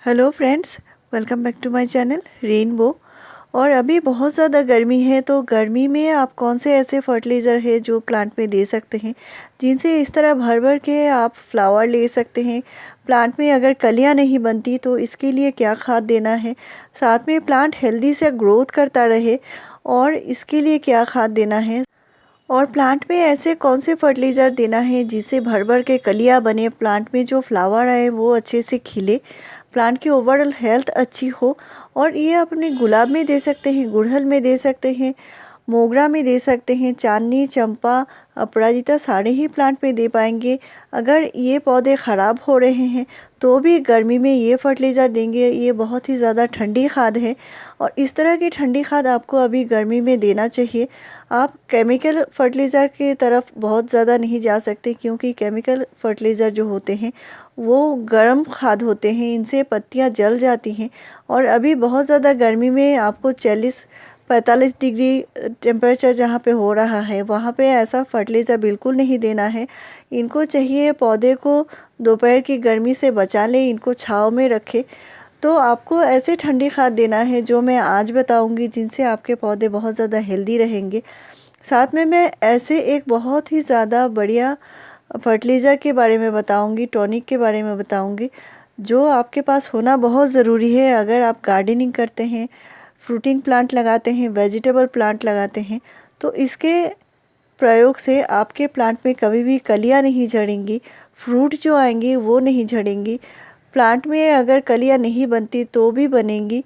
Hello friends, welcome back to my channel rainbow. और अभी बहुत ज़्यादा गर्मी है, तो गर्मी में आप कौन से ऐसे फर्टिलाइज़र है जो प्लांट में दे सकते हैं जिनसे इस तरह भर भर के आप फ्लावर ले सकते हैं। प्लांट में अगर कलियां नहीं बनती तो इसके लिए क्या खाद देना है, साथ में प्लांट हेल्दी से ग्रोथ करता रहे और इसके लिए क्या खाद देना है, और प्लांट में ऐसे कौन से फर्टिलाइज़र देना है जिससे भर भर के कलियां बने, प्लांट में जो फ्लावर आए वो अच्छे से खिले, प्लांट की ओवरऑल हेल्थ अच्छी हो। और ये अपने गुलाब में दे सकते हैं, गुड़हल में दे सकते हैं, मोगरा में दे सकते हैं, चांदनी, चंपा, अपराजिता सारे ही प्लांट में दे पाएंगे। अगर ये पौधे ख़राब हो रहे हैं तो भी गर्मी में ये फर्टिलाइज़र देंगे। ये बहुत ही ज़्यादा ठंडी खाद है और इस तरह की ठंडी खाद आपको अभी गर्मी में देना चाहिए। आप केमिकल फर्टिलाइज़र की तरफ बहुत ज़्यादा नहीं जा सकते, क्योंकि केमिकल फर्टिलाइज़र जो होते हैं वो गर्म खाद होते हैं, इनसे पत्तियां जल जाती हैं। और अभी बहुत ज़्यादा गर्मी में आपको 40-45 डिग्री टेम्परेचर जहाँ पे हो रहा है वहाँ पे ऐसा फर्टिलाइज़र बिल्कुल नहीं देना है। इनको चाहिए पौधे को दोपहर की गर्मी से बचा ले, इनको छाँव में रखे। तो आपको ऐसे ठंडी खाद देना है जो मैं आज बताऊंगी, जिनसे आपके पौधे बहुत ज़्यादा हेल्दी रहेंगे। साथ में मैं ऐसे एक बहुत ही ज़्यादा बढ़िया फर्टिलाइज़र के बारे में बताऊंगी, टॉनिक के बारे में बताऊंगी, जो आपके पास होना बहुत ज़रूरी है अगर आप गार्डनिंग करते हैं, फ्रूटिंग प्लांट लगाते हैं, वेजिटेबल प्लांट लगाते हैं। तो इसके प्रयोग से आपके प्लांट में कभी भी कलियां नहीं झड़ेंगी, फ्रूट जो आएंगी वो नहीं झड़ेंगी, प्लांट में अगर कलियां नहीं बनती तो भी बनेंगी।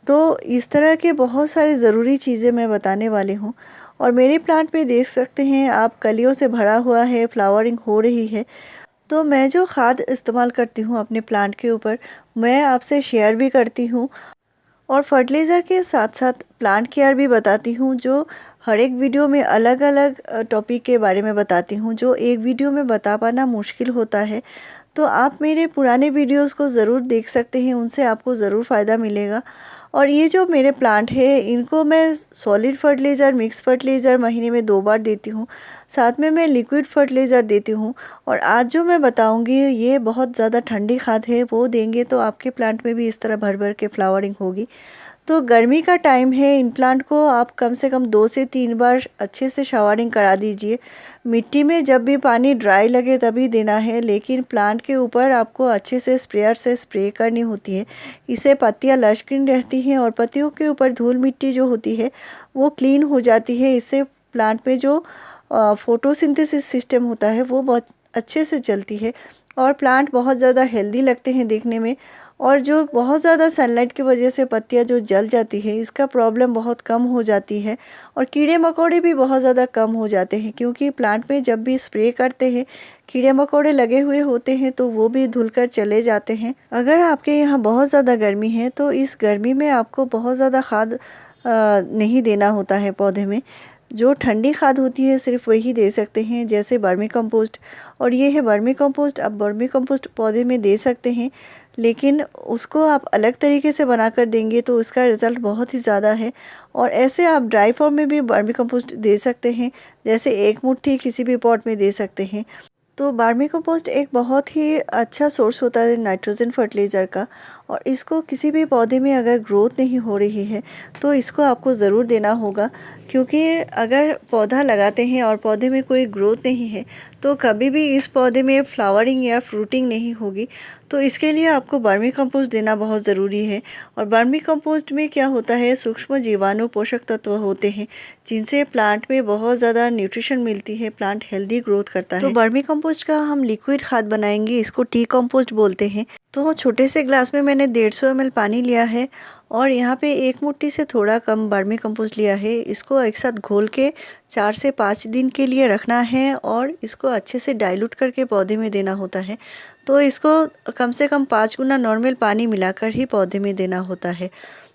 तो इस तरह के बहुत सारे ज़रूरी चीज़ें मैं बताने वाली हूँ। और मेरे प्लांट में देख सकते हैं आप, कलियों से भरा हुआ है, फ्लावरिंग हो रही है। तो मैं जो खाद इस्तेमाल करती हूँ अपने प्लांट के ऊपर, मैं आपसे शेयर भी करती हूँ। और फर्टिलाइज़र के साथ साथ प्लांट केयर भी बताती हूँ, जो हर एक वीडियो में अलग अलग टॉपिक के बारे में बताती हूँ, जो एक वीडियो में बता पाना मुश्किल होता है। तो आप मेरे पुराने वीडियोस को ज़रूर देख सकते हैं, उनसे आपको ज़रूर फ़ायदा मिलेगा। और ये जो मेरे प्लांट है इनको मैं सॉलिड फर्टिलाइज़र, मिक्स फर्टिलाइज़र महीने में 2 बार देती हूँ, साथ में मैं लिक्विड फर्टिलाइज़र देती हूँ। और आज जो मैं बताऊँगी ये बहुत ज़्यादा ठंडी खाद है, वो देंगे तो आपके प्लांट में भी इस तरह भर भर के फ्लावरिंग होगी। तो गर्मी का टाइम है, इन प्लांट को आप कम से कम 2 से 3 बार अच्छे से शावरिंग करा दीजिए। मिट्टी में जब भी पानी ड्राई लगे तभी देना है, लेकिन प्लांट के ऊपर आपको अच्छे से स्प्रेयर से स्प्रे करनी होती है। इससे पत्तियां लश ग्रीन रहती हैं और पत्तियों के ऊपर धूल मिट्टी जो होती है वो क्लीन हो जाती है। इससे प्लांट में जो फोटोसिंथेसिस सिस्टम होता है वो बहुत अच्छे से चलती है और प्लांट बहुत ज़्यादा हेल्दी लगते हैं देखने में। और जो बहुत ज़्यादा सनलाइट की वजह से पत्तियां जो जल जाती है, इसका प्रॉब्लम बहुत कम हो जाती है। और कीड़े मकोड़े भी बहुत ज़्यादा कम हो जाते हैं, क्योंकि प्लांट में जब भी स्प्रे करते हैं कीड़े मकोड़े लगे हुए होते हैं तो वो भी धुलकर चले जाते हैं। अगर आपके यहाँ बहुत ज़्यादा गर्मी है तो इस गर्मी में आपको बहुत ज़्यादा खाद नहीं देना होता है पौधे में। जो ठंडी खाद होती है सिर्फ वही दे सकते हैं, जैसे वर्मी कंपोस्ट। और ये है वर्मी कंपोस्ट। आप वर्मी कंपोस्ट पौधे में दे सकते हैं, लेकिन उसको आप अलग तरीके से बनाकर देंगे तो उसका रिज़ल्ट बहुत ही ज़्यादा है। और ऐसे आप ड्राई फॉर्म में भी वर्मी कंपोस्ट दे सकते हैं, जैसे 1 मुट्ठी किसी भी पॉट में दे सकते हैं। तो वर्मी कंपोस्ट एक बहुत ही अच्छा सोर्स होता है नाइट्रोजन फर्टिलाइज़र का। और इसको किसी भी पौधे में अगर ग्रोथ नहीं हो रही है तो इसको आपको ज़रूर देना होगा, क्योंकि अगर पौधा लगाते हैं और पौधे में कोई ग्रोथ नहीं है तो कभी भी इस पौधे में फ्लावरिंग या फ्रूटिंग नहीं होगी। तो इसके लिए आपको वर्मी कंपोस्ट देना बहुत ज़रूरी है। और वर्मी कंपोस्ट में क्या होता है, सूक्ष्म जीवाणु पोषक तत्व होते हैं जिनसे प्लांट में बहुत ज़्यादा न्यूट्रिशन मिलती है, प्लांट हेल्दी ग्रोथ करता है। तो वर्मी कंपोस्ट का हम लिक्विड खाद बनाएंगे, इसको टी कंपोस्ट बोलते हैं। तो छोटे से ग्लास में मैंने 150 ml पानी लिया है और यहाँ पे 1 मुट्ठी से थोड़ा कम वर्मी कंपोस्ट लिया है। इसको एक साथ घोल के 4 से 5 दिन के लिए रखना है और इसको अच्छे से डाइल्यूट करके पौधे में देना होता है। तो इसको कम से कम 5 गुना नॉर्मल पानी मिलाकर ही पौधे में देना होता है।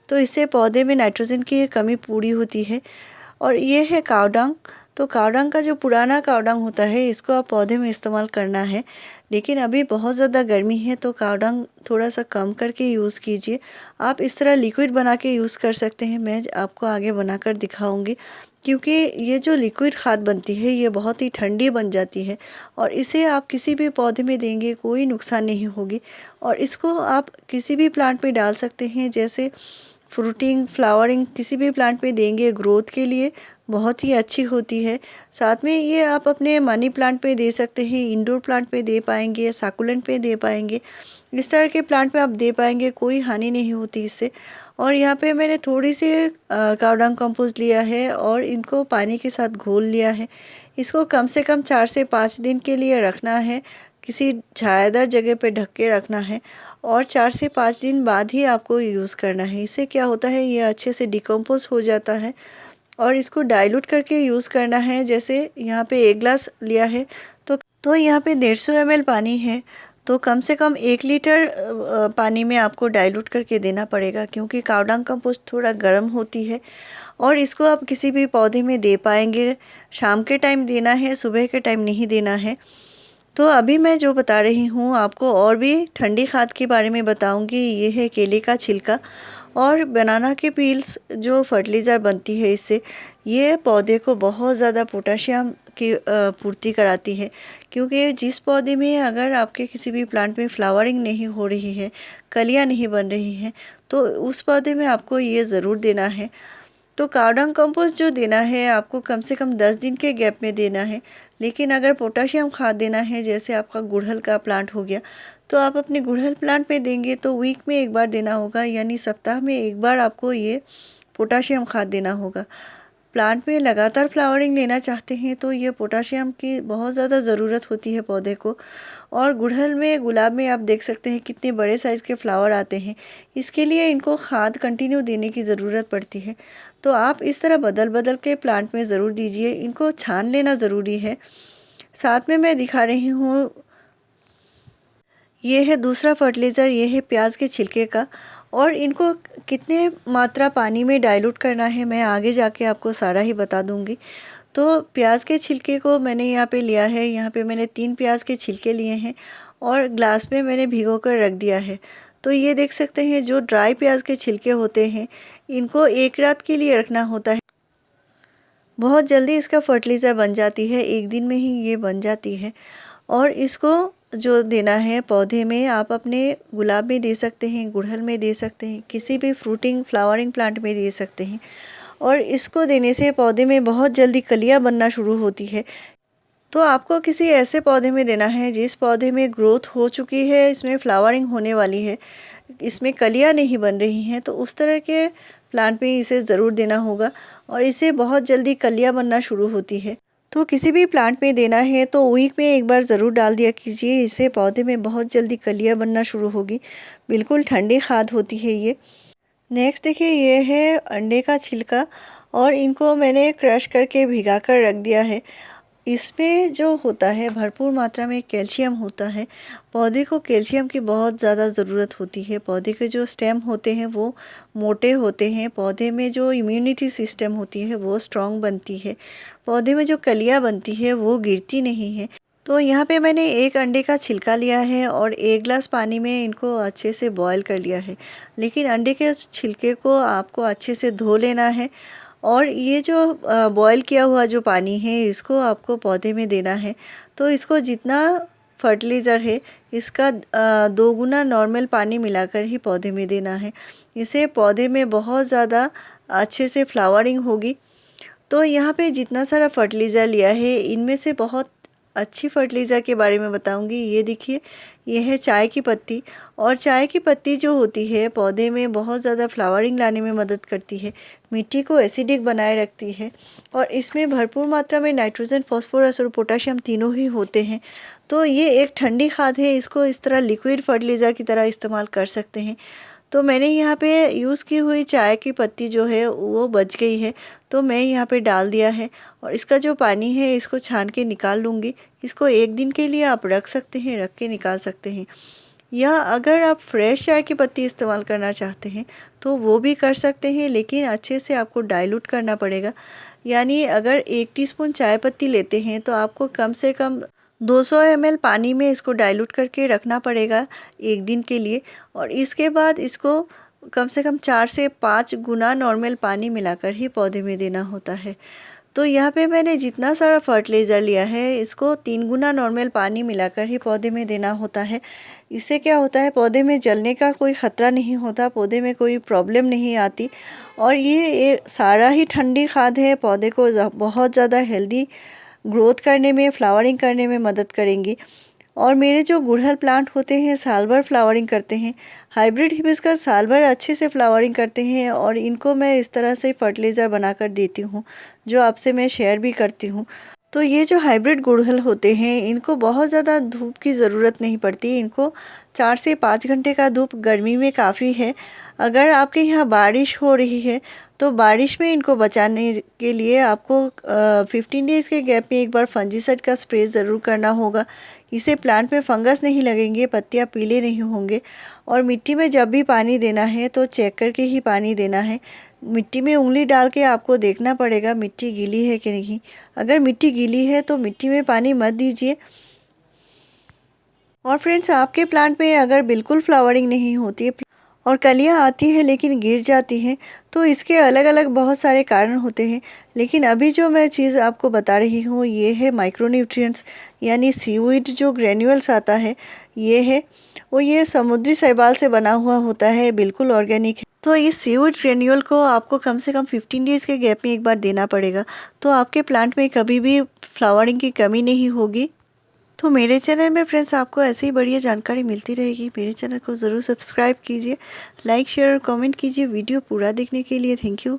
तो इससे पौधे में नाइट्रोजन की कमी पूरी होती है। और ये है काव डंग। तो कावडंग का जो पुराना कावडंग होता है इसको आप पौधे में इस्तेमाल करना है। लेकिन अभी बहुत ज़्यादा गर्मी है तो कावडंग थोड़ा सा कम करके यूज़ कीजिए। आप इस तरह लिक्विड बना के यूज़ कर सकते हैं, मैं आपको आगे बनाकर दिखाऊंगी। क्योंकि ये जो लिक्विड खाद बनती है ये बहुत ही ठंडी बन जाती है और इसे आप किसी भी पौधे में देंगे कोई नुकसान नहीं होगी। और इसको आप किसी भी प्लांट में डाल सकते हैं, जैसे फ्रूटिंग, फ्लावरिंग किसी भी प्लांट में देंगे ग्रोथ के लिए बहुत ही अच्छी होती है। साथ में ये आप अपने मनी प्लांट पे दे सकते हैं, इंडोर प्लांट पे दे पाएंगे, साकुलेंट पे दे पाएंगे, इस तरह के प्लांट पे आप दे पाएंगे, कोई हानि नहीं होती इससे। और यहाँ पे मैंने थोड़ी सी कावडंग कंपोस्ट लिया है और इनको पानी के साथ घोल लिया है। इसको कम से कम 4 से 5 दिन के लिए रखना है, किसी छायादार जगह पे ढक के रखना है और 4 से 5 दिन बाद ही आपको यूज़ करना है। इससे क्या होता है, ये अच्छे से डिकम्पोज हो जाता है और इसको डाइल्यूट करके यूज़ करना है। जैसे यहाँ पे 1 ग्लास लिया है तो यहाँ पे 150 ml पानी है, तो कम से कम 1 लीटर पानी में आपको डाइल्यूट करके देना पड़ेगा, क्योंकि कावडंग कंपोस्ट थोड़ा गर्म होती है। और इसको आप किसी भी पौधे में दे पाएंगे। शाम के टाइम देना है, सुबह के टाइम नहीं देना है। तो अभी मैं जो बता रही हूँ आपको और भी ठंडी खाद के बारे में बताऊंगी। ये है केले का छिलका और बनाना के पील्स, जो फर्टिलाइज़र बनती है इससे, ये पौधे को बहुत ज़्यादा पोटेशियम की पूर्ति कराती है। क्योंकि जिस पौधे में अगर आपके किसी भी प्लांट में फ्लावरिंग नहीं हो रही है, कलियाँ नहीं बन रही हैं, तो उस पौधे में आपको ये ज़रूर देना है। तो कावडंग कंपोस्ट जो देना है आपको कम से कम 10 दिन के गैप में देना है। लेकिन अगर पोटेशियम खाद देना है, जैसे आपका गुड़हल का प्लांट हो गया, तो आप अपने गुड़हल प्लांट में देंगे तो वीक में 1 बार देना होगा, यानी सप्ताह में 1 बार आपको ये पोटेशियम खाद देना होगा। प्लांट में लगातार फ्लावरिंग लेना चाहते हैं तो ये पोटेशियम की बहुत ज़्यादा ज़रूरत होती है पौधे को। और गुड़हल में, गुलाब में आप देख सकते हैं कितने बड़े साइज़ के फ्लावर आते हैं, इसके लिए इनको खाद कंटिन्यू देने की ज़रूरत पड़ती है। तो आप इस तरह बदल बदल के प्लांट में ज़रूर दीजिए, इनको छान लेना ज़रूरी है। साथ में मैं दिखा रही हूँ, ये है दूसरा फर्टिलाइज़र, ये है प्याज के छिलके का। और इनको कितने मात्रा पानी में डाइल्यूट करना है मैं आगे जाके आपको सारा ही बता दूंगी। तो प्याज के छिलके को मैंने यहाँ पे लिया है, यहाँ पे मैंने 3 प्याज के छिलके लिए हैं और ग्लास में मैंने भिगो कर रख दिया है। तो ये देख सकते हैं जो ड्राई प्याज के छिलके होते हैं इनको 1 रात के लिए रखना होता है। बहुत जल्दी इसका फर्टिलाइज़र बन जाती है, 1 दिन में ही ये बन जाती है। और इसको जो देना है पौधे में, आप अपने गुलाब में दे सकते हैं, गुड़हल में दे सकते हैं, किसी भी फ्रूटिंग फ्लावरिंग प्लांट में दे सकते हैं। और इसको देने से पौधे में बहुत जल्दी कलियां बनना शुरू होती है। तो आपको किसी ऐसे पौधे में देना है जिस पौधे में ग्रोथ हो चुकी है, इसमें फ्लावरिंग होने वाली है, इसमें कलियां नहीं बन रही हैं, तो उस तरह के प्लांट में इसे ज़रूर देना होगा और इसे बहुत जल्दी कलियां बनना शुरू होती है। तो किसी भी प्लांट में देना है तो वीक में 1 बार ज़रूर डाल दिया कीजिए, इससे पौधे में बहुत जल्दी कलियां बनना शुरू होगी। बिल्कुल ठंडी खाद होती है ये। नेक्स्ट देखिए, ये है अंडे का छिलका और इनको मैंने क्रश करके भिगा कर रख दिया है। इसमें जो होता है भरपूर मात्रा में कैल्शियम होता है। पौधे को कैल्शियम की बहुत ज़्यादा ज़रूरत होती है। पौधे के जो स्टेम होते हैं वो मोटे होते हैं, पौधे में जो इम्यूनिटी सिस्टम होती है वो स्ट्रॉन्ग बनती है, पौधे में जो कलियाँ बनती है वो गिरती नहीं है। तो यहाँ पे मैंने 1 अंडे का छिलका लिया है और 1 ग्लास पानी में इनको अच्छे से बॉईल कर लिया है। लेकिन अंडे के छिलके को आपको अच्छे से धो लेना है और ये जो बॉईल किया हुआ जो पानी है इसको आपको पौधे में देना है। तो इसको जितना फर्टिलाइज़र है इसका 2 गुना नॉर्मल पानी मिलाकर ही पौधे में देना है। इससे पौधे में बहुत ज़्यादा अच्छे से फ्लावरिंग होगी। तो यहाँ पे जितना सारा फर्टिलाइज़र लिया है इनमें से बहुत अच्छी फर्टिलाइज़र के बारे में बताऊंगी। ये देखिए, ये है चाय की पत्ती। और चाय की पत्ती जो होती है पौधे में बहुत ज़्यादा फ्लावरिंग लाने में मदद करती है, मिट्टी को एसिडिक बनाए रखती है और इसमें भरपूर मात्रा में नाइट्रोजन, फास्फोरस और पोटेशियम तीनों ही होते हैं। तो ये एक ठंडी खाद है, इसको इस तरह लिक्विड फर्टिलाइज़र की तरह इस्तेमाल कर सकते हैं। तो मैंने यहाँ पे यूज़ की हुई चाय की पत्ती जो है वो बच गई है, तो मैं यहाँ पे डाल दिया है और इसका जो पानी है इसको छान के निकाल लूँगी। इसको 1 दिन के लिए आप रख सकते हैं, रख के निकाल सकते हैं। या अगर आप फ्रेश चाय की पत्ती इस्तेमाल करना चाहते हैं तो वो भी कर सकते हैं, लेकिन अच्छे से आपको डाइल्यूट करना पड़ेगा। यानी अगर 1 टीस्पून चाय पत्ती लेते हैं तो आपको कम से कम 200 ml पानी में इसको डाइल्यूट करके रखना पड़ेगा 1 दिन के लिए। और इसके बाद इसको कम से कम 4 से 5 गुना नॉर्मल पानी मिलाकर ही पौधे में देना होता है। तो यहाँ पे मैंने जितना सारा फर्टिलाइज़र लिया है इसको 3 गुना नॉर्मल पानी मिलाकर ही पौधे में देना होता है। इससे क्या होता है, पौधे में जलने का कोई ख़तरा नहीं होता, पौधे में कोई प्रॉब्लम नहीं आती। और ये सारा ही ठंडी खाद है, पौधे को बहुत ज़्यादा हेल्दी ग्रोथ करने में, फ्लावरिंग करने में मदद करेंगी। और मेरे जो गुड़हल प्लांट होते हैं साल भर फ्लावरिंग करते हैं। हाइब्रिड हिबिस्कस साल भर अच्छे से फ्लावरिंग करते हैं और इनको मैं इस तरह से फर्टिलाइज़र बनाकर देती हूँ, जो आपसे मैं शेयर भी करती हूँ। तो ये जो हाइब्रिड गुड़हल होते हैं इनको बहुत ज़्यादा धूप की ज़रूरत नहीं पड़ती, इनको 4 से 5 घंटे का धूप गर्मी में काफ़ी है। अगर आपके यहाँ बारिश हो रही है तो बारिश में इनको बचाने के लिए आपको 15 डेज़ के गैप में एक बार फंजीसाइड का स्प्रे ज़रूर करना होगा। इससे प्लांट में फंगस नहीं लगेंगे, पत्तियाँ पीले नहीं होंगे। और मिट्टी में जब भी पानी देना है तो चेक करके ही पानी देना है। मिट्टी में उंगली डाल के आपको देखना पड़ेगा मिट्टी गीली है कि नहीं। अगर मिट्टी गीली है तो मिट्टी में पानी मत दीजिए। और फ्रेंड्स, आपके प्लांट में अगर बिल्कुल फ्लावरिंग नहीं होती है और कलियां आती हैं लेकिन गिर जाती हैं, तो इसके अलग अलग बहुत सारे कारण होते हैं। लेकिन अभी जो मैं चीज़ आपको बता रही हूँ ये है माइक्रोन्यूट्रिएंट्स, यानी सीवीड जो ग्रेन्यूल्स आता है ये है। वो ये समुद्री शैवाल से बना हुआ होता है, बिल्कुल ऑर्गेनिक है। तो इस सीवीड ग्रेन्यूल को आपको कम से कम 15 डेज़ के गैप में एक बार देना पड़ेगा, तो आपके प्लांट में कभी भी फ्लावरिंग की कमी नहीं होगी। तो मेरे चैनल में फ्रेंड्स आपको ऐसी ही बढ़िया जानकारी मिलती रहेगी। मेरे चैनल को ज़रूर सब्सक्राइब कीजिए, लाइक शेयर और कमेंट कीजिए। वीडियो पूरा देखने के लिए थैंक यू।